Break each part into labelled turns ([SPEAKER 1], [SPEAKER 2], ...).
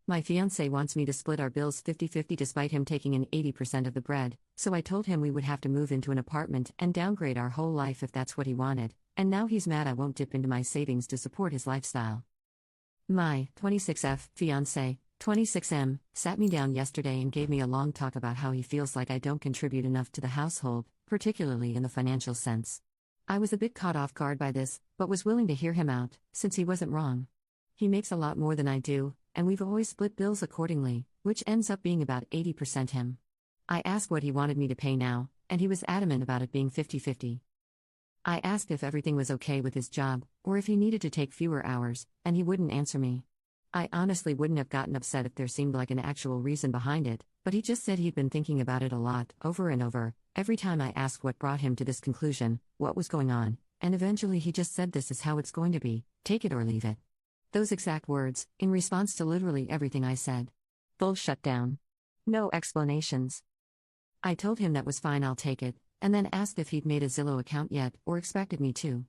[SPEAKER 1] My fiancé wants me to split our bills 50-50 despite him taking in 80% of the bread, so I told him we would have to move into an apartment and downgrade our whole life if that's what he wanted, and now he's mad I won't dip into my savings to support his lifestyle. My 26F fiancé, 26M, sat me down yesterday and gave me a long talk about how he feels like I don't contribute enough to the household, particularly in the financial sense. I was a bit caught off guard by this, but was willing to hear him out, since he wasn't wrong. He makes a lot more than I do, and we've always split bills accordingly, which ends up being about 80% him. I asked what he wanted me to pay now, and he was adamant about it being 50-50. I asked if everything was okay with his job, or if he needed to take fewer hours, and he wouldn't answer me. I honestly wouldn't have gotten upset if there seemed like an actual reason behind it, but he just said he'd been thinking about it a lot, over and over, every time I asked what brought him to this conclusion, what was going on, and eventually he just said this is how it's going to be, take it or leave it. Those exact words, in response to literally everything I said. Full shutdown. No explanations. I told him that was fine, I'll take it, and then asked if he'd made a Zillow account yet, or expected me to.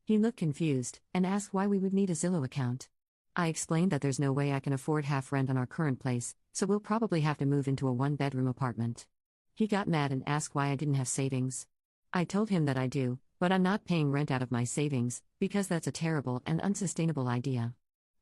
[SPEAKER 1] He looked confused, and asked why we would need a Zillow account. I explained that there's no way I can afford half rent on our current place, so we'll probably have to move into a one-bedroom apartment. He got mad and asked why I didn't have savings. I told him that I do, but I'm not paying rent out of my savings, because that's a terrible and unsustainable idea.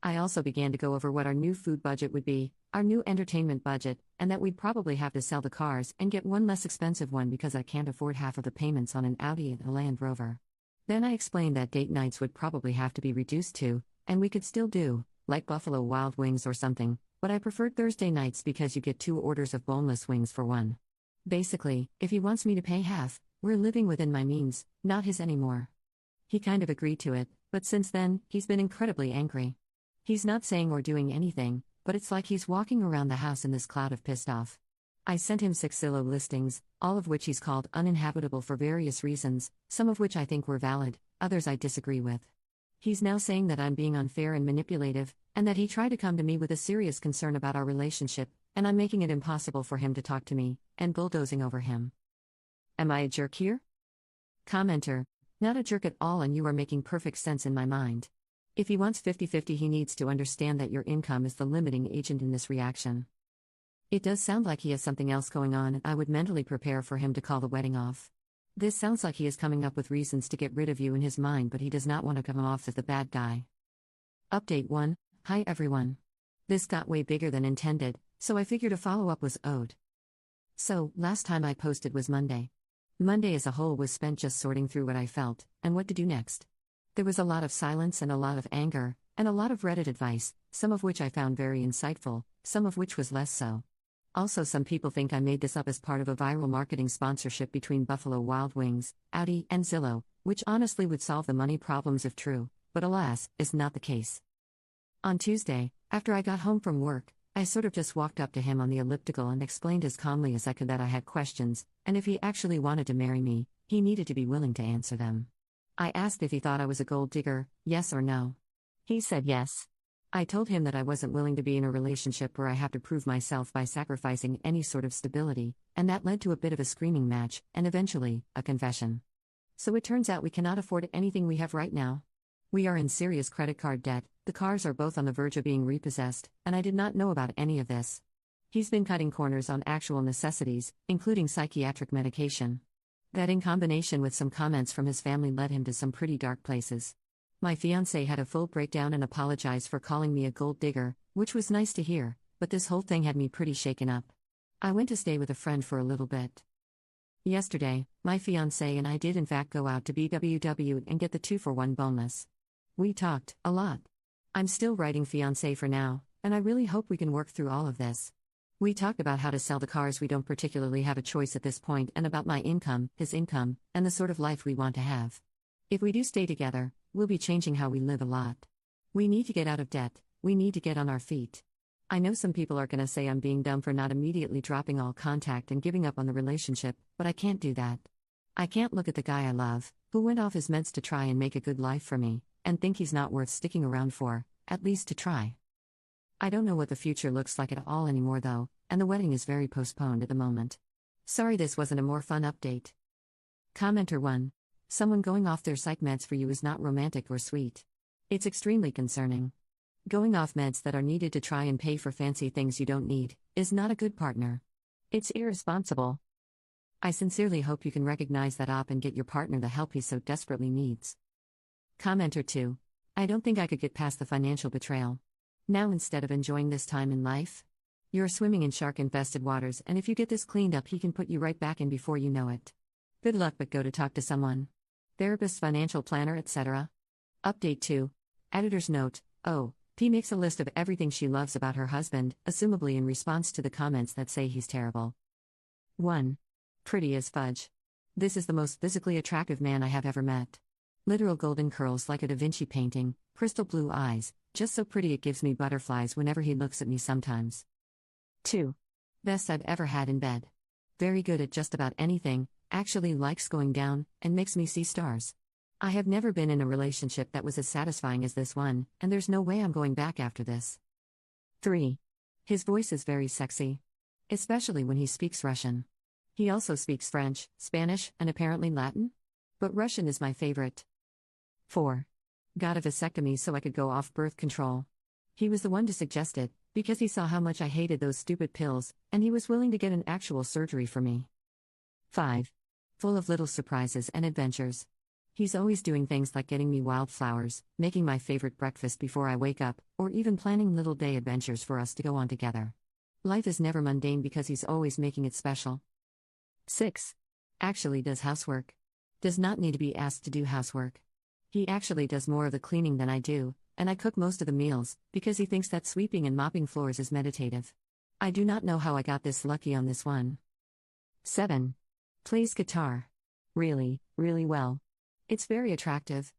[SPEAKER 1] I also began to go over what our new food budget would be, our new entertainment budget, and that we'd probably have to sell the cars and get one less expensive one because I can't afford half of the payments on an Audi and a Land Rover. Then I explained that date nights would probably have to be reduced to, and we could still do, like Buffalo Wild Wings or something, but I preferred Thursday nights because you get 2 orders of boneless wings for one. Basically, if he wants me to pay half, we're living within my means, not his anymore. He kind of agreed to it, but since then, he's been incredibly angry. He's not saying or doing anything, but it's like he's walking around the house in this cloud of pissed off. I sent him 6 Zillow listings, all of which he's called uninhabitable for various reasons, some of which I think were valid, others I disagree with. He's now saying that I'm being unfair and manipulative, and that he tried to come to me with a serious concern about our relationship, and I'm making it impossible for him to talk to me, and bulldozing over him. Am I a jerk here? Commenter: not a jerk at all, and you are making perfect sense in my mind. If he wants 50-50, he needs to understand that your income is the limiting agent in this reaction. It does sound like he has something else going on, and I would mentally prepare for him to call the wedding off. This sounds like he is coming up with reasons to get rid of you in his mind, but he does not want to come off as the bad guy. Update 1. Hi everyone. This got way bigger than intended, so I figured a follow-up was owed. So, last time I posted was Monday. Monday as a whole was spent just sorting through what I felt, and what to do next. There was a lot of silence and a lot of anger, and a lot of Reddit advice, some of which I found very insightful, some of which was less so. Also, some people think I made this up as part of a viral marketing sponsorship between Buffalo Wild Wings, Audi, and Zillow, which honestly would solve the money problems if true, but alas, is not the case. On Tuesday, after I got home from work, I sort of just walked up to him on the elliptical and explained as calmly as I could that I had questions, and if he actually wanted to marry me, he needed to be willing to answer them. I asked if he thought I was a gold digger, yes or no. He said yes. I told him that I wasn't willing to be in a relationship where I have to prove myself by sacrificing any sort of stability, and that led to a bit of a screaming match, and eventually, a confession. So it turns out we cannot afford anything we have right now. We are in serious credit card debt, the cars are both on the verge of being repossessed, and I did not know about any of this. He's been cutting corners on actual necessities, including psychiatric medication. That in combination with some comments from his family led him to some pretty dark places. My fiancé had a full breakdown and apologized for calling me a gold digger, which was nice to hear, but this whole thing had me pretty shaken up. I went to stay with a friend for a little bit. Yesterday, my fiancé and I did in fact go out to BWW and get the 2-for-1 boneless. We talked a lot. I'm still writing fiancé for now, and I really hope we can work through all of this. We talked about how to sell the cars we don't particularly have a choice at this point, and about my income, his income, and the sort of life we want to have. If we do stay together, we'll be changing how we live a lot. We need to get out of debt, we need to get on our feet. I know some people are gonna say I'm being dumb for not immediately dropping all contact and giving up on the relationship, but I can't do that. I can't look at the guy I love, who went off his meds to try and make a good life for me, and think he's not worth sticking around for, at least to try. I don't know what the future looks like at all anymore though, and the wedding is very postponed at the moment. Sorry this wasn't a more fun update. Commenter 1. Someone going off their psych meds for you is not romantic or sweet. It's extremely concerning. Going off meds that are needed to try and pay for fancy things you don't need is not a good partner. It's irresponsible. I sincerely hope you can recognize that op and get your partner the help he so desperately needs. Commenter 2. I don't think I could get past the financial betrayal. Now, instead of enjoying this time in life, you're swimming in shark-infested waters, and if you get this cleaned up, he can put you right back in before you know it. Good luck, but go to talk to someone. Therapist, financial planner, etc. Update 2. Editor's note: Oh, P makes a list of everything she loves about her husband, assumably in response to the comments that say he's terrible. 1. Pretty as fudge. This is the most physically attractive man I have ever met. Literal golden curls like a Da Vinci painting, crystal blue eyes, just so pretty it gives me butterflies whenever he looks at me sometimes. 2. Best I've ever had in bed. Very good at just about anything, actually likes going down, and makes me see stars. I have never been in a relationship that was as satisfying as this one, and there's no way I'm going back after this. 3. His voice is very sexy. Especially when he speaks Russian. He also speaks French, Spanish, and apparently Latin? But Russian is my favorite. 4. Got a vasectomy so I could go off birth control. He was the one to suggest it, because he saw how much I hated those stupid pills, and he was willing to get an actual surgery for me. 5. Full of little surprises and adventures. He's always doing things like getting me wildflowers, making my favorite breakfast before I wake up, or even planning little day adventures for us to go on together. Life is never mundane because he's always making it special. 6. Actually does housework. Does not need to be asked to do housework. He actually does more of the cleaning than I do, and I cook most of the meals, because he thinks that sweeping and mopping floors is meditative. I do not know how I got this lucky on this one. 7. Plays guitar. Really, really well. It's very attractive.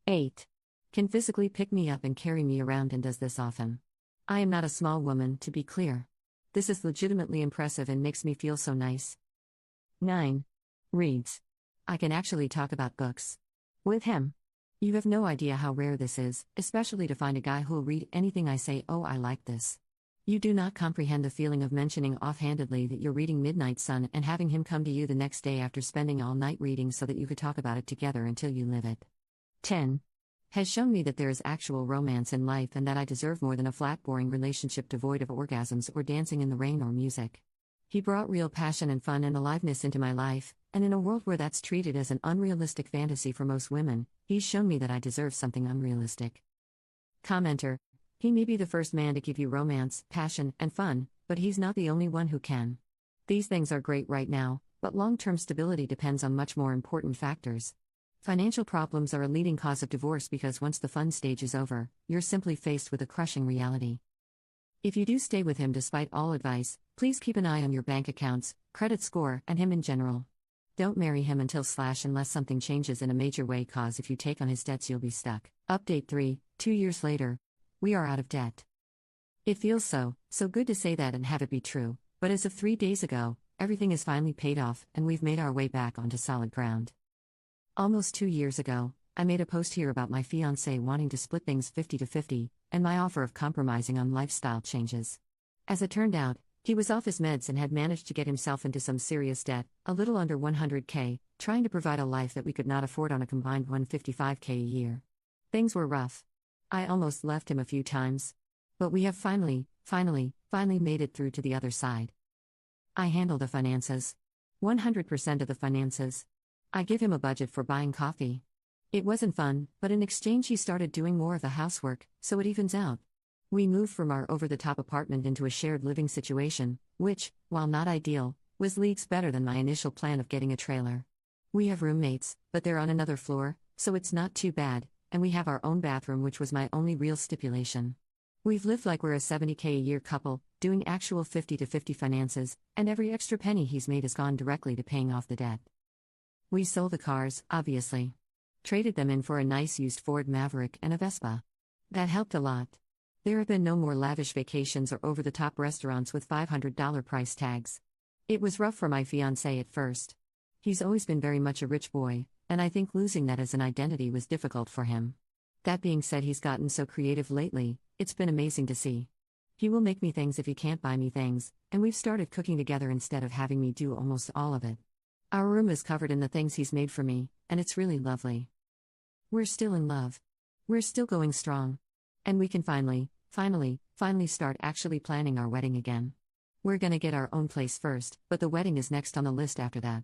[SPEAKER 1] 8. Can physically pick me up and carry me around and does this often. I am not a small woman, to be clear. This is legitimately impressive and makes me feel so nice. 9. Reads. I can actually talk about books. With him. You have no idea how rare this is, especially to find a guy who'll read anything I say. Oh, I like this. You do not comprehend the feeling of mentioning offhandedly that you're reading Midnight Sun and having him come to you the next day after spending all night reading so that you could talk about it together until you live it. 10. Has shown me that there is actual romance in life and that I deserve more than a flat, boring relationship devoid of orgasms or dancing in the rain or music. He brought real passion and fun and aliveness into my life, and in a world where that's treated as an unrealistic fantasy for most women, he's shown me that I deserve something unrealistic. Commenter. He may be the first man to give you romance, passion, and fun, but he's not the only one who can. These things are great right now, but long-term stability depends on much more important factors. Financial problems are a leading cause of divorce because once the fun stage is over, you're simply faced with a crushing reality. If you do stay with him despite all advice, please keep an eye on your bank accounts, credit score, and him in general. Don't marry him unless something changes in a major way, cause if you take on his debts you'll be stuck. Update 3, 2 years later. We are out of debt. It feels so good to say that and have it be true, but as of 3 days ago, everything is finally paid off and we've made our way back onto solid ground. Almost 2 years ago, I made a post here about my fiancé wanting to split things 50-50, and my offer of compromising on lifestyle changes. As it turned out, he was off his meds and had managed to get himself into some serious debt, a little under $100K, trying to provide a life that we could not afford on a combined $155K a year. Things were rough. I almost left him a few times. But we have finally made it through to the other side. I handle the finances. 100% of the finances. I give him a budget for buying coffee. It wasn't fun, but in exchange he started doing more of the housework, so it evens out. We moved from our over-the-top apartment into a shared living situation, which, while not ideal, was leagues better than my initial plan of getting a trailer. We have roommates, but they're on another floor, so it's not too bad, and we have our own bathroom, which was my only real stipulation. We've lived like we're a $70K a year couple, doing actual 50-50 finances, and every extra penny he's made has gone directly to paying off the debt. We sold the cars, obviously. Traded them in for a nice used Ford Maverick and a Vespa. That helped a lot. There have been no more lavish vacations or over-the-top restaurants with $500 price tags. It was rough for my fiancé at first. He's always been very much a rich boy, and I think losing that as an identity was difficult for him. That being said, he's gotten so creative lately, it's been amazing to see. He will make me things if he can't buy me things, and we've started cooking together instead of having me do almost all of it. Our room is covered in the things he's made for me, and it's really lovely. We're still in love. We're still going strong. And we can finally start actually planning our wedding again. We're gonna get our own place first, but the wedding is next on the list after that.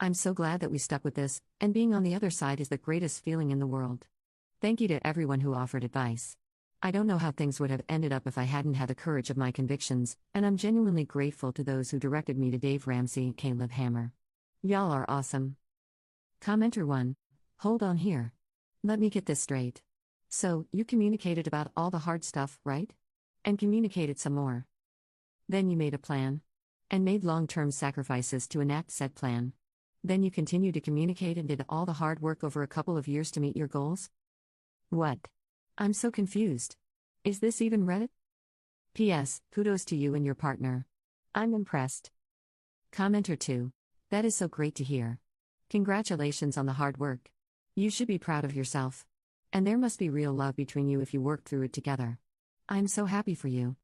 [SPEAKER 1] I'm so glad that we stuck with this, and being on the other side is the greatest feeling in the world. Thank you to everyone who offered advice. I don't know how things would have ended up if I hadn't had the courage of my convictions, and I'm genuinely grateful to those who directed me to Dave Ramsey and Caleb Hammer. Y'all are awesome. Commenter 1. Hold on here. Let me get this straight. So, you communicated about all the hard stuff, right? And communicated some more. Then you made a plan. And made long-term sacrifices to enact said plan. Then you continued to communicate and did all the hard work over a couple of years to meet your goals? What? I'm so confused. Is this even Reddit? P.S. Kudos to you and your partner. I'm impressed. Commenter 2. That is so great to hear. Congratulations on the hard work. You should be proud of yourself. And there must be real love between you if you work through it together. I'm so happy for you.